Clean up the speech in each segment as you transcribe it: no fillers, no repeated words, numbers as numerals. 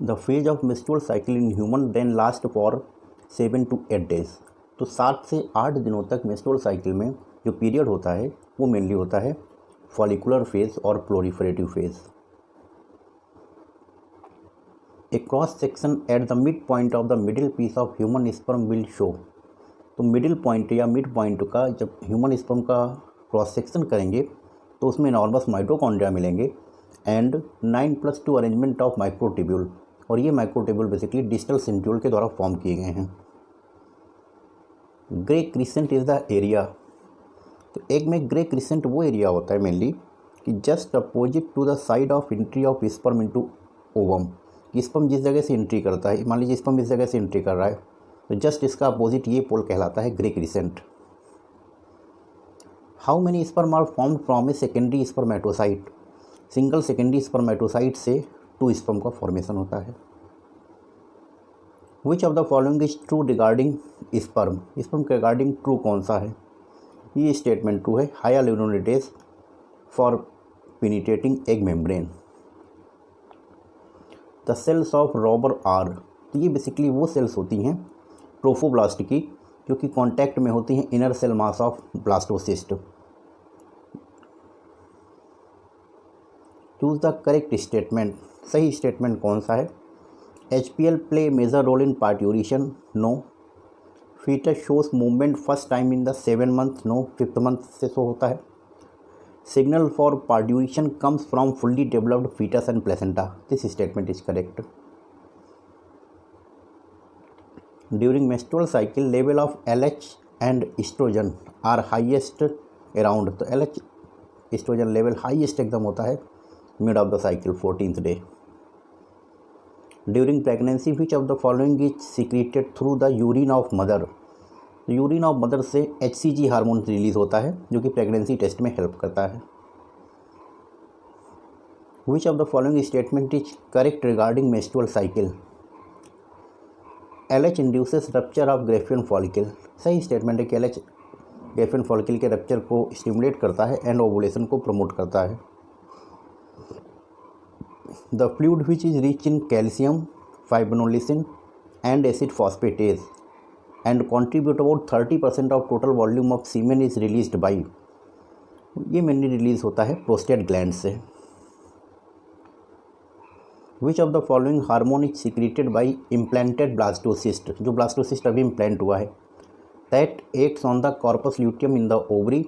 The phase of menstrual cycle in human then last for 7 to 8 days. तो 7 से 8 दिनों तक मेंस्ट्रुअल साइकिल में जो पीरियड होता है वो मेनली होता है फॉलिकुलर फेज और proliferative phase. A cross section at the mid point of the middle piece of human sperm will show. तो मिडिल पॉइंट या मिड पॉइंट का जब ह्यूमन स्पर्म का क्रॉस सेक्शन करेंगे तो उसमें नॉर्मस माइटोकॉन्ड्रिया मिलेंगे एंड 9+2 अरेंजमेंट ऑफ माइक्रोट्यूब्यूल, और ये माइक्रोट्यूब्यूल बेसिकली डिस्टल सेंट्रियोल के द्वारा फॉर्म किए गए हैं। Grey crescent is the area. तो एग में ग्रे क्रिसेंट वो एरिया होता है मेनली कि just opposite to the side of entry of sperm into ovum. Sperm जिस जगह से एंट्री करता है, मान लीजिए स्पर्म इस जगह से एंट्री कर रहा है तो जस्ट इसका अपोजिट ये पोल कहलाता है grey crescent. How many sperm are formed from a secondary spermatocyte. Single secondary spermatocyte से 2 स्पर्म का फॉर्मेशन होता है। Which of the following is true regarding sperm. Sperm के रिगार्डिंग ट्रू कौन सा है? ये स्टेटमेंट ट्रू है। Higher luminosity for penetrating egg membrane. The cells of Rauber are. तो ये बेसिकली वो सेल्स होती हैं ट्रोफोब्लास्ट की जो कि कांटेक्ट में होती हैं inner cell mass of blastocyst. Choose the correct statement. सही स्टेटमेंट कौन सा है? HPL play major role in parturition. No. Foetus shows movement first time in the 7 month। No, 5th month से शो होता है। Signal for parturition comes from fully developed foetus and placenta. This statement is correct. During menstrual cycle level of LH and oestrogen are highest around. तो LH oestrogen level highest एकदम होता है mid of the cycle 14th day. During pregnancy which of the following is secreted through the urine of mother. Urine of mother से HCG hormone release होता है जो कि pregnancy test में help करता है। Which of the following statement is correct regarding menstrual cycle. LH induces rupture of Graafian follicle. सही statement है कि LH ग्रेफियन फॉलिकल के रप्चर को स्टिमुलेट करता है एंड ओवुलेशन को प्रमोट करता है। The fluid which is rich in calcium, fibrinolysin and acid phosphatase and contribute about 30% of total volume of semen is released by. ये मेनली रिलीज होता है प्रोस्टेट ग्लैंड से। विच of the following hormone is secreted by implanted blastocyst. जो blastocyst अभी implant हुआ है that acts on the corpus luteum in the ovary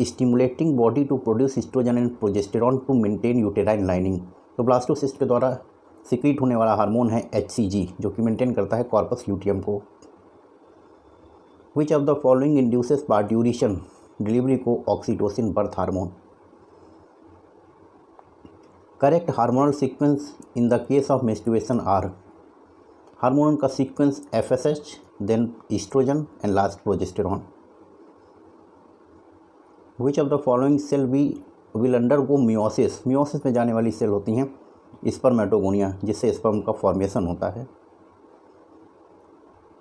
stimulating body to produce oestrogen and progesterone to maintain uterine lining. तो blastocyst के द्वारा secret होने वाला hormone है HCG जो कि मेंटेन करता है कॉर्पस ल्यूटियम को। Which of the following induces parturition delivery को oxytocin birth hormone. Correct hormonal sequence in the case of menstruation are. Hormone का sequence FSH then estrogen and last progesterone. Which of the following cell will undergo meiosis. Meiosis में जाने वाली cell होती हैं spermatogonia जिससे sperm का formation होता है।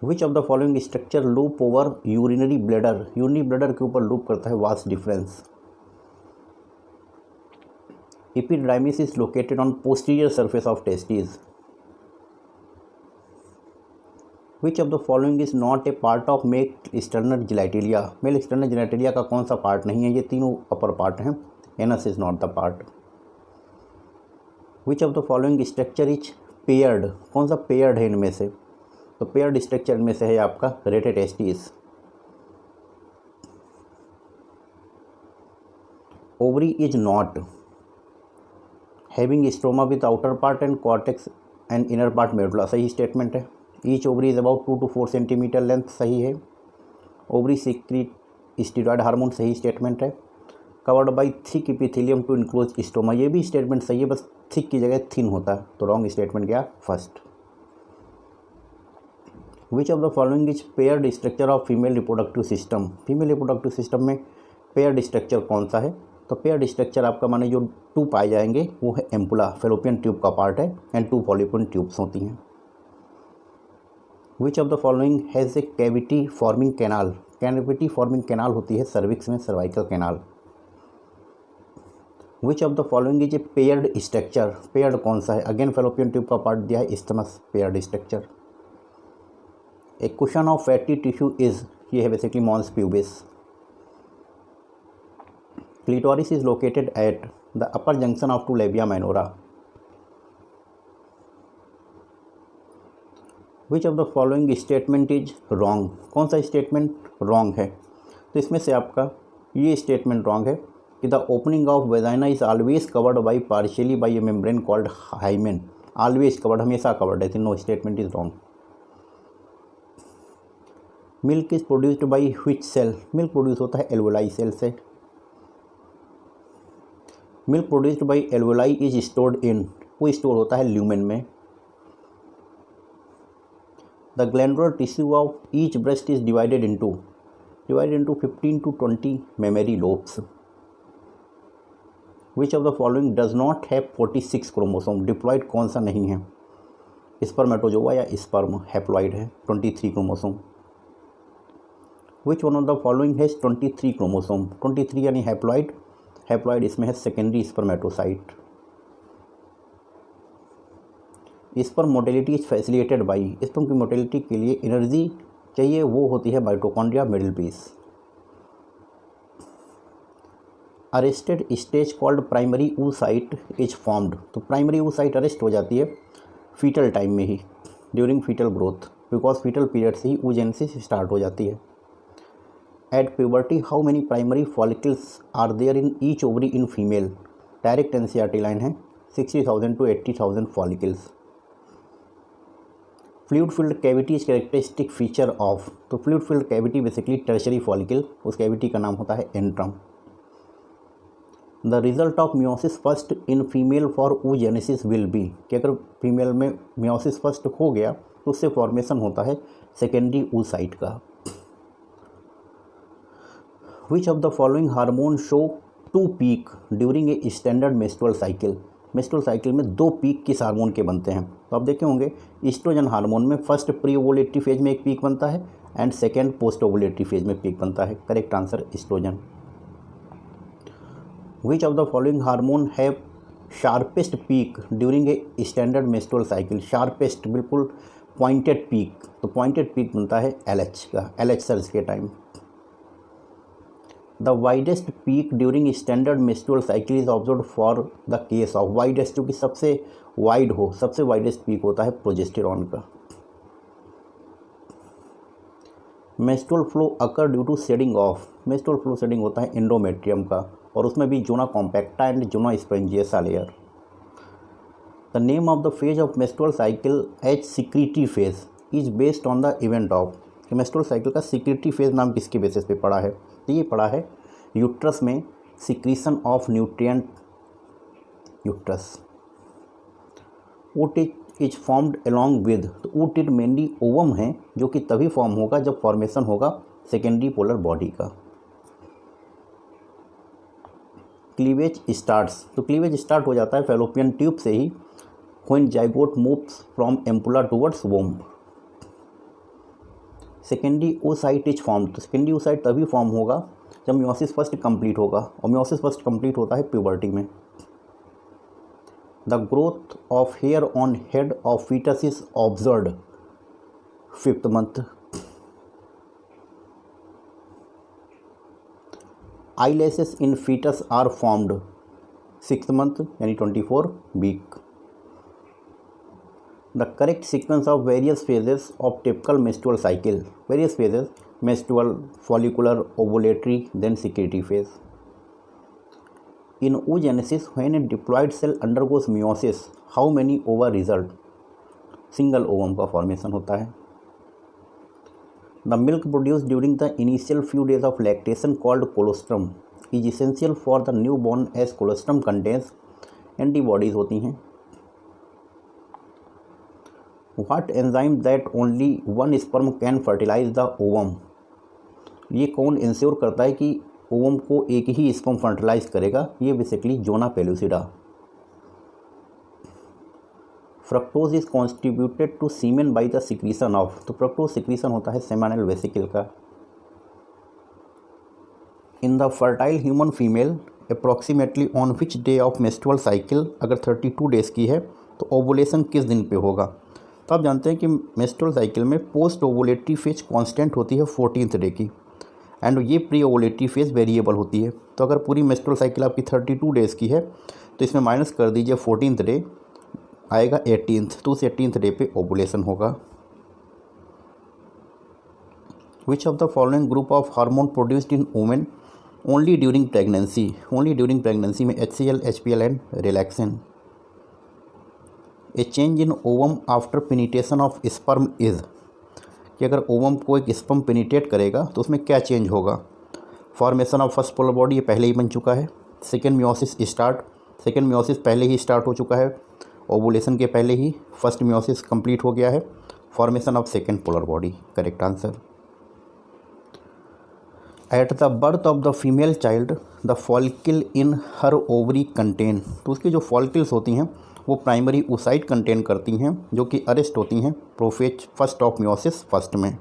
Which of the following structure loop over urinary bladder. Urinary bladder के ऊपर लूप करता है vas deferens. Epididymis is located on posterior surface of testis. Which of the following is not a part of male external genitalia. Male external genitalia का कौन सा part नहीं है? ये तीनों अपर पार्ट हैं। Anus is not the part. Which of the following structure is paired. कौन सा पेयर्ड है इनमें से? तो पेयर्ड स्ट्रक्चर में से है आपका rete testis. Ovary is not having stroma with outer part and cortex and inner part medulla. सही स्टेटमेंट है। Each ovary is about 2 to 4 centimetre length. सही है। Ovary secrete steroid hormone. सही स्टेटमेंट है। Covered by thick epithelium to enclose stoma. ये भी statement सही है, बस थिक की जगह थिन होता है। तो रॉन्ग स्टेटमेंट क्या? First. Which of the following is paired structure of female reproductive system. Female reproductive system में पेयर्ड स्ट्रक्चर कौन सा है? तो पेयर्ड स्ट्रक्चर आपका माने जो 2 पाए जाएंगे वो है एम्पुला, फेलोपियन ट्यूब का पार्ट है एंड 2 फॉलिपियन ट्यूब्स होती हैं। Which of the following has a cavity forming canal. Cavity forming canal होती है सर्विक्स में cervical canal. Which of the following is a paired structure, paired कौन सा है, अगेन फेलोपियन ट्यूब का पार्ट दिया है isthmus, paired structure. A cushion of fatty tissue is, ये है basically mons pubis. Clitoris is located at the upper junction of two labia minora. Which of the following statement is wrong, कौन सा statement wrong है, तो इसमें से आपका ये स्टेटमेंट रॉन्ग है कि the opening of vagina is always covered by partially by a membrane called hymen, always covered, हमेशा कवर्ड है, no statement is wrong. Milk is produced by which cell, milk produce होता है alveoli cell से। Milk produced by alveoli is stored in, वो store होता है lumen में। The glandular tissue of each breast is divided into 15 to 20 mammary lobes. Which of the following does not have 46 chromosome, diploid कौन सा नहीं है, spermatozoa या sperm, haploid है, 23 chromosome. Which one of the following has 23 chromosome, 23 यानी haploid, haploid इसमें है secondary spermatocyte. Sperm motility is facilitated by, sperm की मोटिलिटी के लिए एनर्जी चाहिए, वो होती है mitochondria middle piece. Arrested stage called primary oocyte is formed, तो प्राइमरी oocyte अरेस्ट हो जाती है फीटल टाइम में ही, during fetal growth, because fetal period से ही oogenesis स्टार्ट हो जाती है। Eight puberty how many primary follicles are there in each ovary in female, direct NCERT line है, 60,000 to 80,000 follicles. Fluid filled cavity is characteristic feature of, तो fluid filled cavity basically tertiary follicle, उस cavity का नाम होता है antrum. The result of meiosis first in female for oogenesis will be, कि अगर female में मियोसिस फर्स्ट हो गया तो उससे फॉर्मेशन होता है सेकेंडरी oocyte का। Which of the following hormone show to peak during a standard menstrual cycle, menstrual cycle में 2 पीक किस हार्मोन के बनते हैं, तो आप देखे होंगे ईस्ट्रोजन हार्मोन में फर्स्ट प्री ओवुलेटरी फेज में एक पीक बनता है and second post ovulatory phase में पीक बनता है, correct answer oestrogen. Which of the following hormone have sharpest peak during a standard menstrual cycle, sharpest बिल्कुल पॉइंटेड पीक, तो पॉइंटेड पीक बनता है LH का, LH सर्ज के time. The widest peak during standard menstrual cycle is observed for the case of, widest जो कि सबसे wide हो, सबसे वाइडेस्ट पीक होता है प्रोजेस्टेरॉन का। Menstrual flow occur due to shedding of, menstrual flow shedding होता है एंडोमेट्रियम का, और उसमें भी zona compacta and zona spongiosa layer. The name of the phase of menstrual cycle as secretory phase is based on the event of, menstrual cycle का secretory phase नाम किसके basis पे पड़ा है, तो ये पड़ा है यूट्रस में secretion of nutrient uterus. ओटिड is formed along with, तो ओटिड मेनली ओवम है जो कि तभी फॉर्म होगा जब फॉर्मेशन होगा सेकेंडरी पोलर बॉडी का। क्लीवेज स्टार्ट्स, तो क्लीवेज स्टार्ट हो जाता है फैलोपियन ट्यूब से ही, when zygote moves from ampulla towards womb. Secondary oocyte is form, तो सेकेंडरी oocyte तभी फॉर्म होगा जब मियोसिस फर्स्ट कंप्लीट होगा, और मियोसिस फर्स्ट कंप्लीट होता है प्यूबर्टी में। The growth of hair on head of foetus is observed 5th month. Eyelashes in foetus are formed 6th month यानी 24 week. The correct sequence of various phases of typical menstrual cycle, various phases, menstrual, follicular, ovulatory, then secretory phase. In oogenesis, when a diploid cell undergoes meiosis, how many ova result? Single ovum का formation होता है। The milk produced during the initial few days of lactation called colostrum is essential for the newborn as colostrum contains antibodies होती हैं। What enzyme that only one sperm can fertilize the ovum? ये कौन ensure करता है कि ovum को एक ही sperm fertilize करेगा, ये basically zona pellucida. Fructose is constituted to semen by the secretion of, तो फ्रक्टोज सिक्रीशन होता है सेमाइनल वेसिकल का। In the fertile human female approximately on which day of menstrual cycle, अगर 32 days की है तो ओवुलेशन किस दिन पे होगा। तो आप जानते हैं कि मेंस्ट्रुअल साइकिल में पोस्ट ओवुलेटरी फेज कांस्टेंट होती है 14th डे की, एंड ये प्री ओवुलेटरी फेज वेरिएबल होती है। तो अगर पूरी मेंस्ट्रुअल साइकिल आपकी 32 डेज़ की है तो इसमें माइनस कर दीजिए 14th डे, आएगा 18th, तो उस 18th डे पे ओवुलेशन होगा। विच of the following group of hormone produced in women only during pregnancy, only during pregnancy में HCl, HPL and relaxin. A change in ovum after penetration of sperm is, कि अगर ovum को एक sperm penetrate करेगा तो उसमें क्या change होगा। Formation of first polar body, ये पहले ही बन चुका है। Second meiosis start, second meiosis पहले ही स्टार्ट हो चुका है। ओवुलेशन के पहले ही फर्स्ट मियोसिस कंप्लीट हो गया है। Formation of second polar body, correct answer. At the birth of the female child the follicle in her ovary contain, तो उसकी जो फॉलिकल्स होती हैं वो प्राइमरी oocyte कंटेन करती हैं जो कि अरेस्ट होती हैं prophase first of meiosis first में।